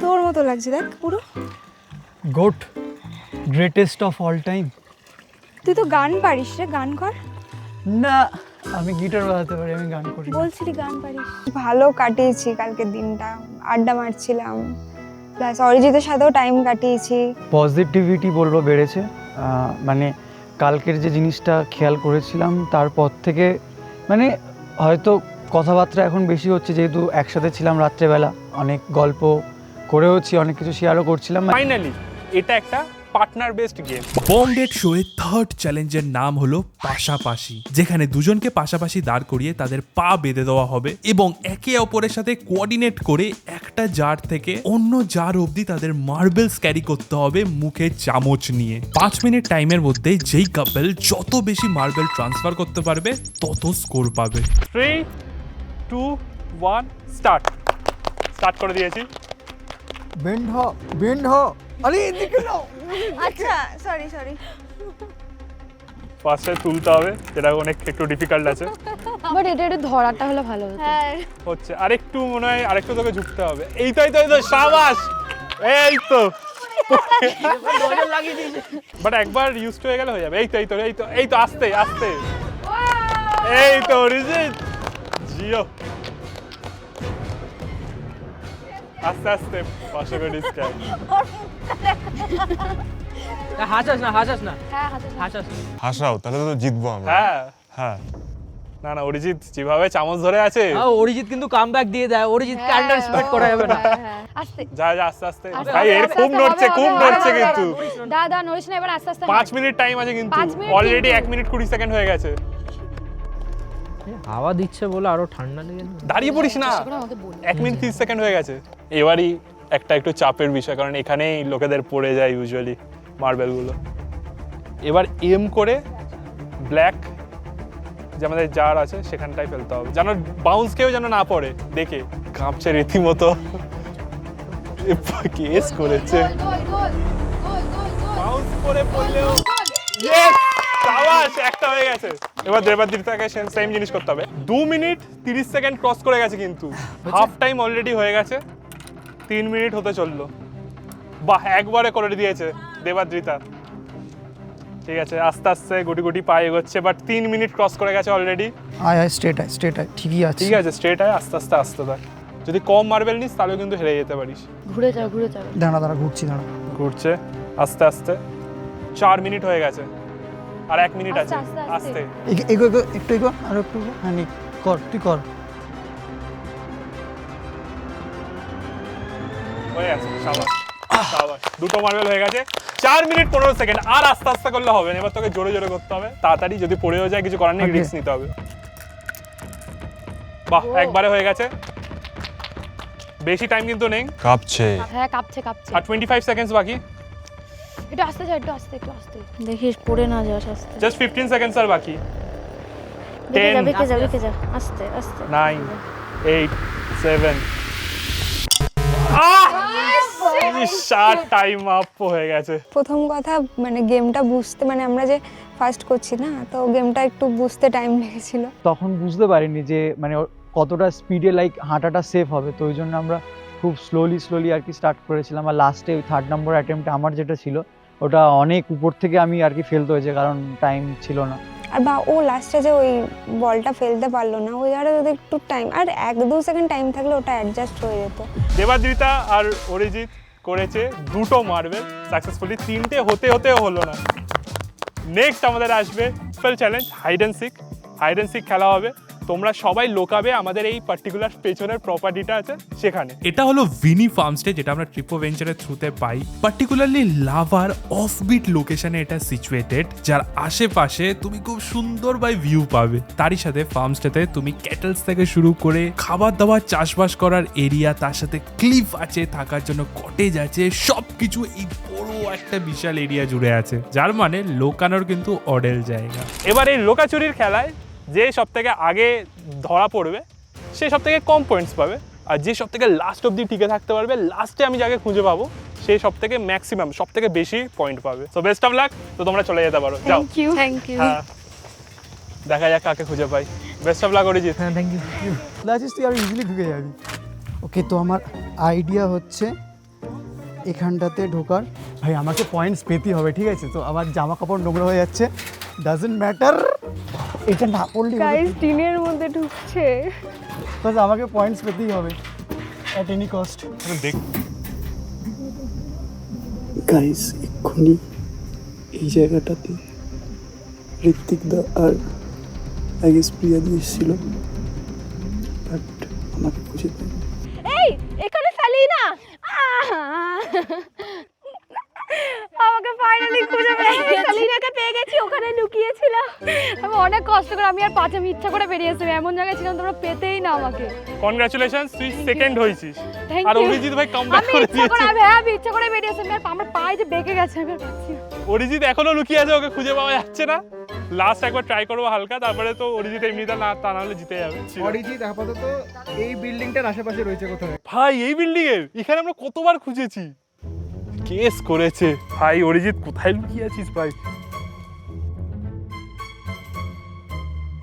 তোর মতো লাগছে দেখ পুরো। Goat, greatest of all time. তুই তো গান পারিস রে, গান কর। না, আমি গিটার বাজাতে পারি, আমি গান করি না। বলছিলি গান পারিস। ভালো কাটিয়েছি কালকের দিনটা, আড্ডা মারছিলাম, প্লাস অরিজিতের সাথেও টাইম কাটিয়েছি। পজিটিভিটি বলবো বেড়েছে। মানে কালকের যে জিনিসটা খেয়াল করেছিলাম তারপর থেকে মানে হয়তো কথাবার্তা এখন বেশি হচ্ছে, যেহেতু একসাথে ছিলাম রাত্রেবেলা, অনেক গল্প করেওছি, অনেক কিছু শেয়ারও করছিলাম। ফাইনালি এটা একটা পার্টনার বেসড গেম। বন্ডেড শোয়ে থার্ড চ্যালেঞ্জের নাম হলো পাশাপাশি, যেখানে দুজনকে পাশাপাশি দাঁড় করিয়ে তাদের পা বেঁধে দেওয়া হবে এবং একে অপরের সাথে কোঅর্ডিনেট করে একটা জার থেকে অন্য জার অবধি তাদের মার্বেলস ক্যারি করতে হবে মুখে চামচ নিয়ে। 5 মিনিট টাইমের মধ্যে যেই কাপল যত বেশি মার্বেল ট্রান্সফার করতে পারবে তত স্কোর পাবে। 3, 2, 1 স্টার্ট করে দিয়েছি। বেন্ড হ আরে এদিকে নাও। আচ্ছা সরি। ফার্স্টে তুলতে হবে, যেটা অনেক একটু ডিফিকাল্ট আছে। বাট এটা একটু ধরাটা হলে ভালো হতো। হ্যাঁ হচ্ছে আরেকটু মনে হয় আরেকটু তোকে ঝুঁকতে হবে। এই তো শাবাশ, এই তো। বাট একবার ইউজ হয়ে গেলে হয়ে যাবে। এই তো আস্তে এই তো অরিজিৎ জিও, আস্তে পাশে করে ডিসকাউন্ট। হাসাস না হ্যাঁ হাসাও, তাহলে তো জিতবো আমরা। হ্যাঁ না অরিজিৎ যেভাবে চামচ ধরে আছে, অরিজিৎ কিন্তু কামব্যাক দিয়ে দেয়, অরিজিৎকে আন্ডারস্টিমেট করা যাবে না। আস্তে যা আস্তে ভাই, এর খুব নড়ছে কিন্তু। দাদা নড়িস না, এবার আস্তে আস্তে 5 মিনিট টাইম আছে কিন্তু 5 মিনিট অলরেডি কিন্তু। 1 মিনিট 20 সেকেন্ড হয়ে গেছে। হাওয়া দিচ্ছে বলে আরো ঠান্ডা লেগে যাবে। দাঁড়িয়ে পড়িস না, 1 মিনিট 30 সেকেন্ড হয়ে গেছে। এবারই একটা একটু চাপের বিষয়, কারণ এখানেই লোকেদের পড়ে যায় ইউজুয়ালি মার্বেলগুলো। এবার এম করে ব্ল্যাক যে আমাদের জার আছে সেখানটায় ফেলতে হবে, যেন বাউন্স কেউ যেন না পড়ে। দেখে কাঁপছে রীতিমতো, কেস করেছে। বাউন্স করে পড়লেও ইয়েস, শাবাশ, একটা হয়ে গেছে। এবার দেবাদ্রিতাকে সেম জিনিস করতে হবে। 2 মিনিট 30 সেকেন্ড ক্রস করে গেছে কিন্তু, হাফ টাইম অলরেডি হয়ে গেছে, 3 মিনিট হতে চললো। বাহ, একবারে করে দিয়েছে দেবাদ্রিতা। ঠিক আছে, আস্তে গুটি পায়ে এগোচ্ছে, বাট 3 মিনিট ক্রস করে গেছে অলরেডি। আয় স্ট্রেট আয় ঠিকই আছে। ঠিক আছে, স্ট্রেট আয়, আস্তে থাক। যদি কম মার্বেল নিস তাহলে কিন্তু হেরে যেতে পারিস। ঘুরে যাও দাঁড়া ঘুরছি। ঘুরছে আস্তে 4 মিনিট হয়ে গেছে, আর 1 মিনিট আছে। আস্তে। এগো একটু এগো, আর একটু হ্যাঁ কর, তুই কর। হয়ে গেছে, শাবাশ। দুটো মার্বেল হয়ে গেছে, 4 মিনিট 15 সেকেন্ড। আর আস্তে করলে হবে না, এবার তোকে জোরে করতে হবে তাড়াতাড়ি। যদি পড়েও যায় কিছু করার নেই, রিস্ক নিতে হবে। বাহ, একবারে হয়ে গেছে। বেশি টাইম কিন্তু নেই, কাঁপছে। হ্যাঁ কাঁপছে আর 25 সেকেন্ডস বাকি। একটু আস্তে যা, একটু আস্তে দেখিস পড়ে না যাস। আস্তে জাস্ট 15 সেকেন্ডস আর বাকি। বেঁকে যা আস্তে 9, 8, 7 শার্ট টাইম আপ হয়ে গেছে। প্রথম কথা মানে গেমটা বুঝতে, মানে আমরা যে ফার্স্ট করছি না, তো গেমটা একটু বুঝতে টাইম লেগেছিল। তখন বুঝতে পারিনি যে মানে কতটা স্পিডে হাঁটাটা সেফ হবে, তো ওই জন্য আমরা খুব স্লোলি আর কি স্টার্ট করেছিলাম। আর লাস্টে ওই 3rd নম্বর অ্যাটেম্পটে আমার যেটা ছিল ওটা অনেক উপর থেকে আমি আর কি ফেলতে হয়েছে, কারণ টাইম ছিল না। আর বা ও লাস্টে যে ওই বলটা ফেলতে পারলো না, ওই আর যদি একটু টাইম, আর 1-2 সেকেন্ড টাইম থাকলে ওটা অ্যাডজাস্ট হয়ে যেত। দেবাদ্রিতা আর অরিজিৎ করেছে 2টো মার্বেল সাকসেসফুলি, 3টে হতেও হলো না। নেক্সট আমাদের আসবে ফুল চ্যালেঞ্জ হাইড অ্যান্ড সিক খেলা হবে। তোমরা সবাই লোকাবে আমাদের এই পার্টিকুলার পেছনের প্রপার্টিটা আছে সেখানে। এটা হলো ভিনি ফার্মস্টে, যেটা আমরা ট্রিপো ভেঞ্চারের থ্রুতে পাই। পার্টিকুলারলি লাভার অফবিট লোকেশনে এটা সিচুয়েটেড, যার আশেপাশে তুমি খুব সুন্দর ভিউ পাবে। তারই সাথে ফার্মস্টেতে তুমি ক্যাটেলস থেকে শুরু করে খাবার দাবার চাষবাস করার এরিয়া, তার সাথে ক্লিফ আছে, থাকার জন্য কটেজ আছে, সবকিছু এই বড় একটা বিশাল এরিয়া জুড়ে আছে, যার মানে লোকানোর কিন্তু অডেল জায়গা। এবার এই লোকাচুরির খেলায় যে সব থেকে আগে ধরা পড়বে সে সব থেকে কম পয়েন্টস পাবে, আর যে সব থেকে লাস্ট অবধি টিকে থাকতে পারবে, লাস্টে আমি যাকে খুঁজে পাবো সেই সব থেকে ম্যাক্সিমাম সব থেকে বেশি পয়েন্ট পাবে। So best of lakh. তো তোমরা চলে যেতে পারো, যাও। থ্যাংক ইউ হ্যাঁ, দেখা যাক কাকে খুঁজে পাই। Best of luck Arijit. হ্যাঁ থ্যাংক ইউ। লাজিস তুই আর ইজিলি ঢুকে যাবি। ওকে, তো আমার আইডিয়া হচ্ছে এখানটাতে ঢোকার। ভাই আমাকে পয়েন্টস পেতেই হবে, ঠিক আছে? তো আমার জামা কাপড় নোংরা হয়ে যাচ্ছে, ডাজেন্ট ম্যাটার, এটা না পড়লে গাইস টিনের মধ্যে ঢুকছে। বাস আমাকে পয়েন্টস পেতেই হবে অ্যাট এনি কস্ট। দেখ গাইস এক্ষুনি এই জায়গাটাতে ঋত্বিক দা আর আই গেস প্রিয়া দি এসেছিল, বাট আমাকে খুঁজে পাই। এই এখানে সালিনা আমাকে ফাইনালি খুঁজে পেয়েছি। সালিনাকে পেয়ে গেছি, ওখানে লুকিয়েছিল। আমি অনেক কষ্ট করে, আমি আর পাঁচে ইচ্ছা করে বেরিয়েছি, এমন জায়গায় ছিলাম তোমরা পেতেই না আমাকে। কনগ্রাচুলেশনস, তুই সেকেন্ড হয়েছিস। Thank R you. অরিজিৎ ভাই কামব্যাক আমি করে ইচ্ছা করে, দিয়েছে। আমি ইচ্ছা করে বেরিয়েছি, আমি আর আমার পায়ে যে বেঁকে গেছে আমি আর পাচ্ছি না। অরিজিৎ এখনো লুকিয়ে আছে, ওকে খুঁজে পাওয়া যাচ্ছে না। লাস্ট একবার ট্রাই করবো হালকা, তারপরে তো অরিজিৎ এমনিতে না, তা নাহলে জিতে যাবে। অরিজিৎ আপাতত এই বিল্ডিংটার আশেপাশে রয়েছে কোথাও। ভাই এই বিল্ডিং এর এখানে আমরা কতবার খুঁজেছি, কেস করেছে। ভাই অরিজিৎ কোথায় লুকিয়ে আছিস ভাই?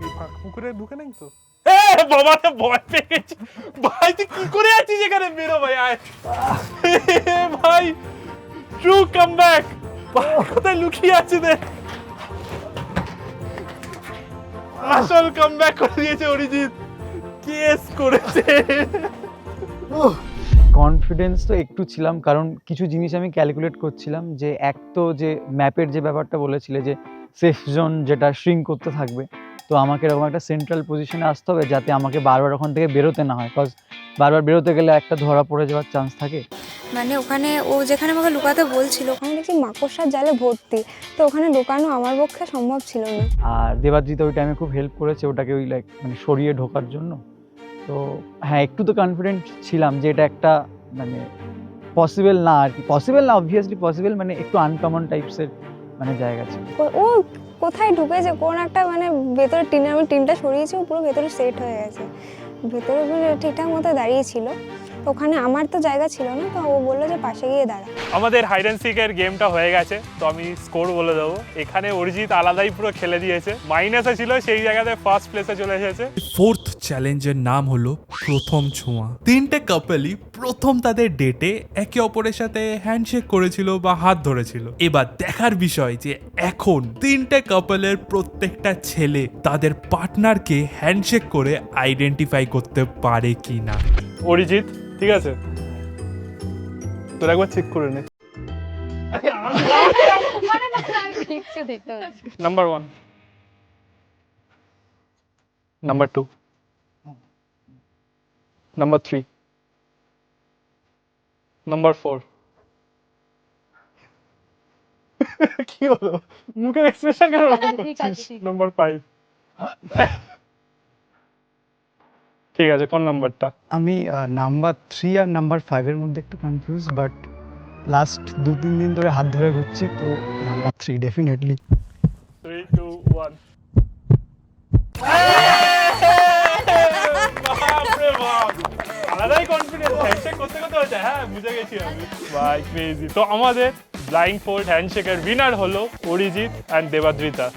এই ফাঁক পুকুরে ঢুকে নাই তো? এ বাবা, তো ভয় পেয়ে গেছি ভাই। তুই কি করে আছিস এখানে? বেরো ভাই, আয় ভাই। True comeback. কোথায় লুকিয়ে আছে দেখ, আসল কামব্যাক করে দিয়েছে অরিজিৎ, কেস করেছে। কনফিডেন্স তো একটু ছিলাম, কারণ কিছু জিনিস আমি ক্যালকুলেট করছিলাম। যে এক তো যে ম্যাপের যে ব্যাপারটা বলেছিলে যে সেফ জোন যেটা শ্রিঙ্ক করতে থাকবে, তো আমাকে এরকম একটা সেন্ট্রাল পজিশনে আসতে হবে যাতে আমাকে বারবার ওখান থেকে বেরোতে না হয়, বিকজ বারবার বেরোতে গেলে একটা ধরা পড়ে যাওয়ার চান্স থাকে। মানে ওখানে ও যেখানে আমাকে লুকাতে বলছিল ওখানে দেখছি মাকড়সার জালে ভর্তি, তো ওখানে লুকানো আমার পক্ষে সম্ভব ছিল না। আর দেবাদ্রিতা ওই টাইমে খুব হেল্প করেছে ওটাকে ওই লাইক মানে সরিয়ে ঢোকার জন্য। তো হ্যাঁ, একটু তো কনফিডেন্ট ছিলাম যে এটা একটা মানে পসিবল না আর কি, পসিবল না অবভিয়াসলি পসিবল, মানে একটু আনকমন টাইপসের মানে জায়গা ছিল। ও কোথায় ঢুকেছে, কোন একটা মানে ভেতরে টিনের, আমি টিনটা সরিয়েছি, ও পুরো ভেতরে সেট হয়ে গেছে, ভেতরে মানে ঠিকঠাক মতো দাঁড়িয়েছিল। তো ওখানে আমার তো জায়গা ছিল না, তো ও বললো যে পাশে গিয়ে দাঁড়া। আমাদের হাইড অ্যান্ড সিকের গেমটা হয়ে গেছে, তো আমি স্কোর বলে দেবো। এখানে অরিজিৎ আলাদাই পুরো খেলে দিয়েছে, মাইনাসে ছিল, সেই জায়গাতে ফার্স্ট প্লেসে চলে এসেছে। ফোর্থ চ্যালেঞ্জের নাম হলো প্রথম ছোঁয়া। তিনটে কাপলই প্রথম তাদের ডেটে একে অপরের সাথে হ্যান্ডশেক করেছিল বা হাত ধরেছিল। এবার দেখার বিষয় যে এখন তিনটে কাপলের প্রত্যেকটা ছেলে তাদের পার্টনারকে হ্যান্ডশেক করে আইডেন্টিফাই করতে পারে কিনা। অরিজিৎ ঠিক আছে, তোর একবার চেক করে নে। Number 1, number 2, number 3, number 4। কি হলো মুখের এক্সপ্রেশন কেন? নাম্বার 5। ঠিক আছে, কোন নাম্বারটা? আমি নাম্বার 3 আর নাম্বার 5 এর মধ্যে একটু কনফিউজ, বাট লাস্ট 2-3 দিন ধরে হাত ধরে ঘুরছি, তো নাম্বার 3 ডেফিনেটলি। 3, 2, 1। বাপরে বাপ, আলাদাই কনফিডেন্স। হ্যান্ডশেক করতে করতে হচ্ছে, হ্যাঁ বুঝে গেছি আমি ভাই, ক্রেজি। তো আমাদের ব্লাইন্ড ফোল্ড হ্যান্ডশেকের উইনার হলো অরিজিৎ অ্যান্ড দেবাদ্রিতা।